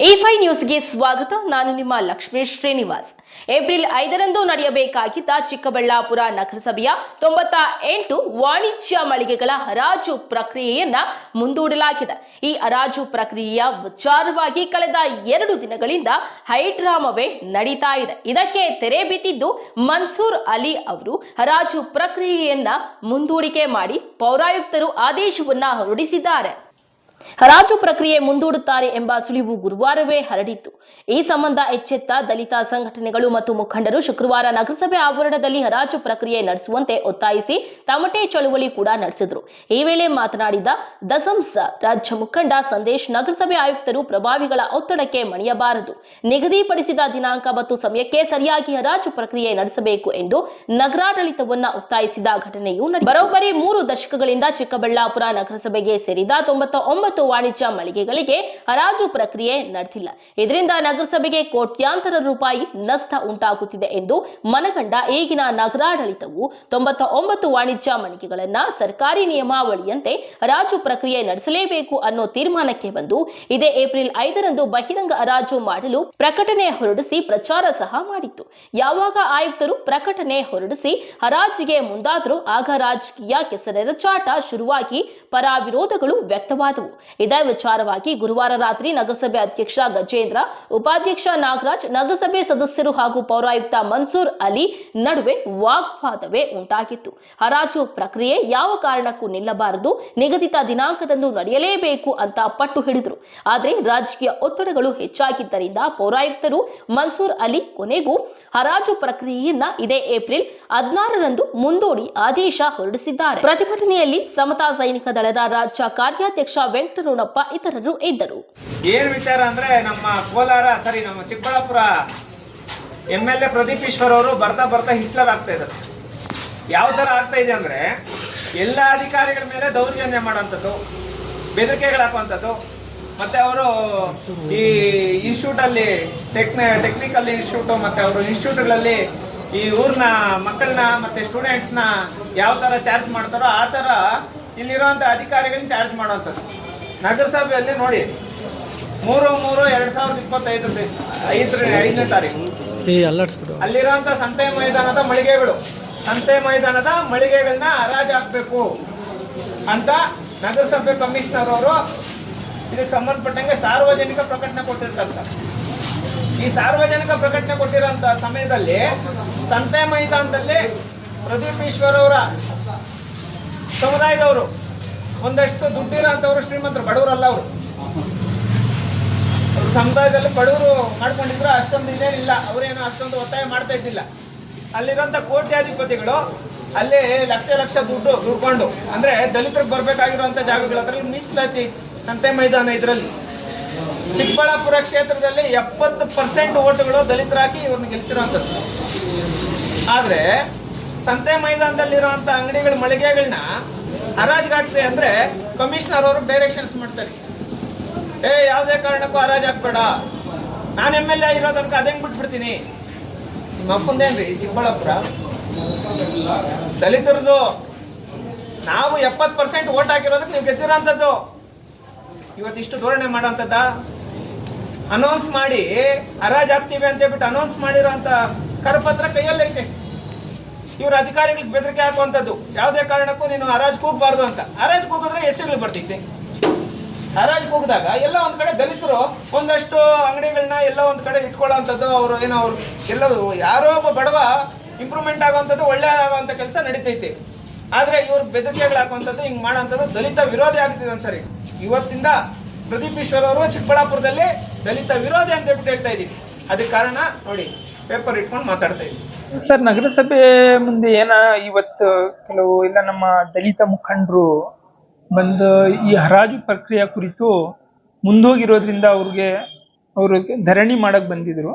A5 ನ್ಯೂಸ್ಗೆ ಸ್ವಾಗತ. ನಾನು ನಿಮ್ಮ ಲಕ್ಷ್ಮೀ ಶ್ರೀನಿವಾಸ್. ಏಪ್ರಿಲ್ 5ರಂದು ನಡೆಯಬೇಕಾಗಿದ್ದ ಚಿಕ್ಕಬಳ್ಳಾಪುರ ನಗರಸಭೆಯ 98 ವಾಣಿಜ್ಯ ಮಳಿಗೆಗಳ ಹರಾಜು ಪ್ರಕ್ರಿಯೆಯನ್ನ ಮುಂದೂಡಲಾಗಿದೆ. ಈ ಹರಾಜು ಪ್ರಕ್ರಿಯೆಯ ವಿಚಾರವಾಗಿ ಕಳೆದ 2 ದಿನಗಳಿಂದ ಹೈಡ್ರಾಮವೇ ನಡೀತಾ ಇದೆ. ಇದಕ್ಕೆ ತೆರೆ ಬಿದ್ದಿದ್ದು ಮನ್ಸೂರ್ ಅಲಿ ಅವರು ಹರಾಜು ಪ್ರಕ್ರಿಯೆಯನ್ನ ಮುಂದೂಡಿಕೆ ಮಾಡಿ ಪೌರಾಯುಕ್ತರು ಆದೇಶವನ್ನ ಹೊರಡಿಸಿದ್ದಾರೆ. ಹರಾಜು ಪ್ರಕ್ರಿಯೆ ಮುಂದೂಡುತ್ತಾರೆ ಎಂಬ ಸುಳಿವು ಗುರುವಾರವೇ ಹರಡಿತ್ತು. ಈ ಸಂಬಂಧ ಎಚ್ಚೆತ್ತ ದಲಿತ ಸಂಘಟನೆಗಳು ಮತ್ತು ಮುಖಂಡರು ಶುಕ್ರವಾರ ನಗರಸಭೆ ಆವರಣದಲ್ಲಿ ಹರಾಜು ಪ್ರಕ್ರಿಯೆ ನಡೆಸುವಂತೆ ಒತ್ತಾಯಿಸಿ ತಮಟೆ ಚಳುವಳಿ ಕೂಡ ನಡೆಸಿದರು. ಈ ವೇಳೆ ಮಾತನಾಡಿದ ದಸಂಸ ರಾಜ್ಯ ಮುಖಂಡ ಸಂದೇಶ್, ನಗರಸಭೆ ಆಯುಕ್ತರು ಪ್ರಭಾವಿಗಳ ಒತ್ತಡಕ್ಕೆ ಮಣಿಯಬಾರದು, ನಿಗದಿಪಡಿಸಿದ ದಿನಾಂಕ ಮತ್ತು ಸಮಯಕ್ಕೆ ಸರಿಯಾಗಿ ಹರಾಜು ಪ್ರಕ್ರಿಯೆ ನಡೆಸಬೇಕು ಎಂದು ನಗರಾಡಳಿತವನ್ನ ಒತ್ತಾಯಿಸಿದ ಘಟನೆಯು ಬರೋಬ್ಬರಿ 3 ದಶಕಗಳಿಂದ ಚಿಕ್ಕಬಳ್ಳಾಪುರ ನಗರಸಭೆಗೆ ಸೇರಿದ 99 ವಾಣಿಜ್ಯ ಮಳಿಗೆಗಳಿಗೆ ಹರಾಜು ಪ್ರಕ್ರಿಯೆ ನಡೆದಿಲ್ಲ. ಇದರಿಂದ ನಗರಸಭೆಗೆ ಕೋಟ್ಯಾಂತರ ರೂಪಾಯಿ ನಷ್ಟ ಉಂಟಾಗುತ್ತಿದೆ ಎಂದು ಮನಗಂಡ ಈಗಿನ ನಗರಾಡಳಿತವು 99 ವಾಣಿಜ್ಯ ಮಳಿಗೆಗಳನ್ನ ಸರ್ಕಾರಿ ನಿಯಮಾವಳಿಯಂತೆ ಹರಾಜು ಪ್ರಕ್ರಿಯೆ ನಡೆಸಲೇಬೇಕು ಅನ್ನೋ ತೀರ್ಮಾನಕ್ಕೆ ಬಂದು ಇದೇ ಏಪ್ರಿಲ್ 5ರಂದು ಬಹಿರಂಗ ಹರಾಜು ಮಾಡಲು ಪ್ರಕಟಣೆ ಹೊರಡಿಸಿ ಪ್ರಚಾರ ಸಹ ಮಾಡಿತ್ತು. ಯಾವಾಗ ಆಯುಕ್ತರು ಪ್ರಕಟಣೆ ಹೊರಡಿಸಿ ಹರಾಜಿಗೆ ಮುಂದಾದರೂ ಆಗ ರಾಜಕೀಯ ಕೆಸರೆರಚಾಟ ಶುರುವಾಗಿ ಪರ ವಿರೋಧಗಳು ವ್ಯಕ್ತವಾದವು. ಇದೇ ವಿಚಾರವಾಗಿ ಗುರುವಾರ ರಾತ್ರಿ ನಗರಸಭೆ ಅಧ್ಯಕ್ಷ ಗಜೇಂದ್ರ, ಉಪಾಧ್ಯಕ್ಷ ನಾಗರಾಜ್, ನಗರಸಭೆ ಸದಸ್ಯರು ಹಾಗೂ ಪೌರಾಯುಕ್ತ ಮನ್ಸೂರ್ ಅಲಿ ನಡುವೆ ವಾಗ್ವಾದವೇ ಉಂಟಾಗಿತ್ತು. ಹರಾಜು ಪ್ರಕ್ರಿಯೆ ಯಾವ ಕಾರಣಕ್ಕೂ ನಿಲ್ಲಬಾರದು, ನಿಗದಿತ ದಿನಾಂಕದಂದು ನಡೆಯಲೇಬೇಕು ಅಂತ ಪಟ್ಟು ಹಿಡಿದರು. ಆದರೆ ರಾಜಕೀಯ ಒತ್ತಡಗಳು ಹೆಚ್ಚಾಗಿದ್ದರಿಂದ ಪೌರಾಯುಕ್ತರು ಮನ್ಸೂರ್ ಅಲಿ ಕೊನೆಗೂ ಹರಾಜು ಪ್ರಕ್ರಿಯೆಯನ್ನ ಇದೇ ಏಪ್ರಿಲ್ 16ರಂದು ಮುಂದೂಡಿ ಆದೇಶ ಹೊರಡಿಸಿದ್ದಾರೆ. ಪ್ರತಿಭಟನೆಯಲ್ಲಿ ಸಮತಾ ಸೈನಿಕ ದಳದ ರಾಜ್ಯ ಕಾರ್ಯಾಧ್ಯಕ್ಷ ವೆಂಕಟರಮಣಪ್ಪ ಇತರರು ಇದ್ದರು. ಏನ್ ವಿಚಾರ ಅಂದ್ರೆ ನಮ್ಮ ಚಿಕ್ಕಬಳ್ಳಾಪುರ MLA ಪ್ರದೀಪ್ ಈಶ್ವರ್ ಅವರು ಬರ್ತಾ ಹಿಟ್ಲರ್ ಆಗ್ತಾ ಇದ್ದಾರೆ. ಯಾವ ತರ ಆಗ್ತಾ ಇದೆ ಅಂದ್ರೆ ಎಲ್ಲ ಅಧಿಕಾರಿಗಳ ಮೇಲೆ ದೌರ್ಜನ್ಯ ಮಾಡುವಂಥದ್ದು, ಬೆದರಿಕೆಗಳು ಹಾಕುವಂಥದ್ದು, ಮತ್ತೆ ಅವರು ಈ ಇನ್ಸ್ಟಿಟ್ಯೂಟ್ ಅಲ್ಲಿ ಟೆಕ್ನಿಕಲ್ ಇನ್ಸ್ಟಿಟ್ಯೂಟ್ ಮತ್ತೆ ಅವರು ಇನ್ಸ್ಟಿಟ್ಯೂಟ್ಗಳಲ್ಲಿ ಈ ಊರ್ನ ಮಕ್ಕಳನ್ನ ಮತ್ತೆ ಸ್ಟೂಡೆಂಟ್ಸ್ನ ಯಾವ ತರ ಚಾರ್ಜ್ ಮಾಡ್ತಾರೋ ಆ ತರ ಇಲ್ಲಿರುವಂತ ಅಧಿಕಾರಿಗಳನ್ನ ಚಾರ್ಜ್ ಮಾಡುವಂಥದ್ದು. ನಗರಸಭೆಯಲ್ಲಿ ನೋಡಿ 3/3/2025 ತಾರೀಕು ಅಲ್ಲಿರುವಂತ ಸಂತೆ ಮೈದಾನದ ಮಳಿಗೆಗಳನ್ನ ಹರಾಜು ಹಾಕ್ಬೇಕು ಅಂತ ನಗರಸಭೆ ಕಮಿಷನರ್ ಅವರು ಇದಕ್ಕೆ ಸಂಬಂಧಪಟ್ಟಂಗೆ ಸಾರ್ವಜನಿಕ ಪ್ರಕಟಣೆ ಕೊಟ್ಟಿರ್ತಾರೆ ಸರ್. ಈ ಸಾರ್ವಜನಿಕ ಪ್ರಕಟಣೆ ಕೊಟ್ಟಿರೋಂಥ ಸಮಯದಲ್ಲಿ ಸಂತೆ ಮೈದಾನದಲ್ಲಿ ಪ್ರದೀಪ್ ಈಶ್ವರ್ ಅವರ ಸಮುದಾಯದವರು ಒಂದಷ್ಟು ದುಡ್ಡಿರೋಂಥವ್ರು, ಶ್ರೀಮಂತರು, ಬಡವರಲ್ಲ ಅವರು. ಸಮುದಾಯದಲ್ಲಿ ಬಡವರು ಮಾಡ್ಕೊಂಡಿದ್ರು, ಅಷ್ಟೊಂದು ಇದೇನಿಲ್ಲ, ಅವರೇನು ಅಷ್ಟೊಂದು ಒತ್ತಾಯ ಮಾಡ್ತಾ ಇದ್ದಿಲ್ಲ. ಅಲ್ಲಿರೋಂಥ ಕೋಟ್ಯಾಧಿಪತಿಗಳು ಅಲ್ಲಿ ಲಕ್ಷ ದುಡ್ಕೊಂಡು ಅಂದ್ರೆ ದಲಿತರಿಗೆ ಬರ್ಬೇಕಾಗಿರುವಂತ ಜಾಗಗಳ ಹತ್ರ ಮೀಸಲಾತಿ ಸಂತೆ ಮೈದಾನ. ಇದರಲ್ಲಿ ಚಿಕ್ಕಬಳ್ಳಾಪುರ ಕ್ಷೇತ್ರದಲ್ಲಿ 70% ಓಟುಗಳು ದಲಿತರಾಗಿ ಇವ್ರನ್ನ ಗೆಲ್ಸಿರುವಂಥದ್ದು. ಆದ್ರೆ ಸಂತೆ ಮೈದಾನದಲ್ಲಿರುವಂತ ಅಂಗಡಿಗಳ ಮಳಿಗೆಗಳನ್ನ ಹರಾಜ್ಗಾಕ್ರಿ ಅಂದ್ರೆ ಕಮಿಷನರ್ ಅವರು ಡೈರೆಕ್ಷನ್ಸ್ ಮಾಡ್ತಾರೆ. ಯಾವುದೇ ಕಾರಣಕ್ಕೂ ಹರಾಜ್ ಹಾಕ್ಬೇಡ, ನಾನು MLA ಇರೋದಕ್ಕೆ ಅದೇಂಗ್ ಬಿಟ್ಬಿಡ್ತೀನಿ. ನಿಮ್ಮ ಅಪ್ಪಂದೇನ್ರಿ ಚಿಕ್ಕಬಳ್ಳಾಪುರ ದಲಿತರದು? ನಾವು 70% ಓಟ್ ಹಾಕಿರೋದಕ್ಕೆ ನೀವು ಗೆದ್ದಿರೋಂಥದ್ದು. ಇವತ್ತಿಷ್ಟು ಧೋರಣೆ ಮಾಡೋಂಥದ್ದ? ಅನೌನ್ಸ್ ಮಾಡಿ ಹರಾಜ್ ಹಾಕ್ತೀವಿ ಅಂತ ಹೇಳ್ಬಿಟ್ಟು ಅನೌನ್ಸ್ ಮಾಡಿರೋಂಥ ಕರಪತ್ರ ಕೈಯಲ್ಲೈತೆ. ಇವ್ರ ಅಧಿಕಾರಿಗಳಿಗೆ ಬೆದರಿಕೆ ಹಾಕುವಂಥದ್ದು, ಯಾವುದೇ ಕಾರಣಕ್ಕೂ ನೀನು ಹರಾಜ್ ಕೂಗಬಾರ್ದು ಅಂತ. ಹರಾಜ್ ಕೂಗಿದ್ರೆ ಹೆಸರುಗಳು ಬರ್ತೈತೆ. ಹರಾಜ್ ಕೂಗಿದಾಗ ಎಲ್ಲ ಒಂದ್ ಕಡೆ ದಲಿತರು ಒಂದಷ್ಟು ಅಂಗಡಿಗಳನ್ನ ಎಲ್ಲ ಒಂದ್ ಕಡೆ ಇಟ್ಕೊಳ್ಳೋವಂಥದ್ದು, ಅವರು ಏನೋ ಅವ್ರು ಎಲ್ಲರೂ ಯಾರೋ ಒಬ್ಬ ಬಡವ ಇಂಪ್ರೂವ್ಮೆಂಟ್ ಆಗುವಂಥದ್ದು, ಒಳ್ಳೆ ಆಗುವಂಥ ಕೆಲಸ ನಡೀತೈತಿ. ಆದ್ರೆ ಇವ್ರು ಬೆದರಿಕೆಗಳು ಹಾಕುವಂಥದ್ದು, ಹಿಂಗ್ ಮಾಡೋಂಥದ್ದು ದಲಿತ ವಿರೋಧಿ ಆಗ್ತಿದೆ ಅನ್ಸರಿ. ಇವತ್ತಿಂದ ಪ್ರದೀಪ್ ಈಶ್ವರ್ ಅವರು ಚಿಕ್ಕಬಳ್ಳಾಪುರದಲ್ಲಿ ದಲಿತ ವಿರೋಧಿ ಅಂತ ಹೇಳ್ತಾ ಇದೀವಿ. ಅದಕ್ಕೆ ಕಾರಣ ನೋಡಿ, ಪೇಪರ್ ಇಟ್ಕೊಂಡು ಮಾತಾಡ್ತಾ ಇದ್ದೀವಿ ಸರ್. ನಗರಸಭೆ ಮುಂದೆ ಇವತ್ತು ಕೆಲವು ಇಲ್ಲ ನಮ್ಮ ದಲಿತ ಮುಖಂಡರು ಬಂದು ಈ ಹರಾಜು ಪ್ರಕ್ರಿಯೆ ಕುರಿತು ಮುಂದೋಗಿರೋದ್ರಿಂದ ಅವರು ಧರಣಿ ಮಾಡಕ್ ಬಂದಿದ್ರು.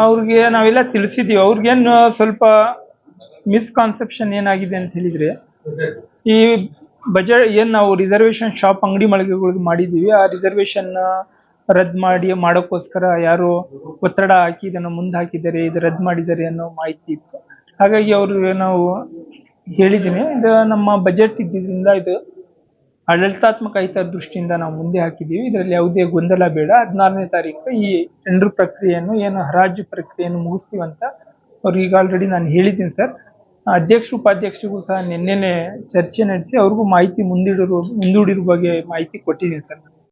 ಅವ್ರಿಗೆ ನಾವೆಲ್ಲ ತಿಳಿಸಿದೀವಿ. ಅವ್ರಿಗೇನು ಸ್ವಲ್ಪ ಮಿಸ್ಕಾನ್ಸೆಪ್ಷನ್ ಏನಾಗಿದೆ ಅಂತ ಹೇಳಿದ್ರೆ, ಈ ಬಜೆಟ್ ನಾವು ರಿಸರ್ವೇಶನ್ ಶಾಪ್ ಅಂಗಡಿ ಮಳಿಗೆಗಳಿಗೆ ಮಾಡಿದೀವಿ, ಆ ರಿಸರ್ವೇಶನ್ ರದ್ದು ಮಾಡೋಕ್ಕೋಸ್ಕರ ಯಾರೋ ಒತ್ತಡ ಹಾಕಿ ಇದನ್ನು ಮುಂದೆ ಹಾಕಿದ್ದಾರೆ, ಇದು ರದ್ದು ಮಾಡಿದ್ದಾರೆ ಅನ್ನೋ ಮಾಹಿತಿ ಇತ್ತು. ಹಾಗಾಗಿ ನಾವು ಹೇಳಿದ್ದೀನಿ, ಇದು ನಮ್ಮ ಬಜೆಟ್ ಇದ್ದಿದ್ರಿಂದ ಇದು ಆಡಳಿತಾತ್ಮಕ ಹಿತದೃಷ್ಟಿಯಿಂದ ನಾವು ಮುಂದೆ ಹಾಕಿದ್ದೀವಿ. ಇದರಲ್ಲಿ ಯಾವುದೇ ಗೊಂದಲ ಬೇಡ. 16ನೇ ತಾರೀಕು ಈ ಟೆಂಡರ್ ಪ್ರಕ್ರಿಯೆಯನ್ನು ಏನು ಹರಾಜು ಪ್ರಕ್ರಿಯೆಯನ್ನು ಮುಗಿಸ್ತೀವಂತ ಅವ್ರಿಗೆ ಈಗ ಆಲ್ರೆಡಿ ನಾನು ಹೇಳಿದ್ದೀನಿ ಸರ್. ಅಧ್ಯಕ್ಷ ಉಪಾಧ್ಯಕ್ಷರಿಗೂ ಸಹ ನಿನ್ನೆನೆ ಚರ್ಚೆ ನಡೆಸಿ ಅವ್ರಿಗೂ ಮಾಹಿತಿ ಮುಂದೂಡಿರುವ ಬಗ್ಗೆ ಮಾಹಿತಿ ಕೊಟ್ಟಿದ್ದೀನಿ ಸರ್.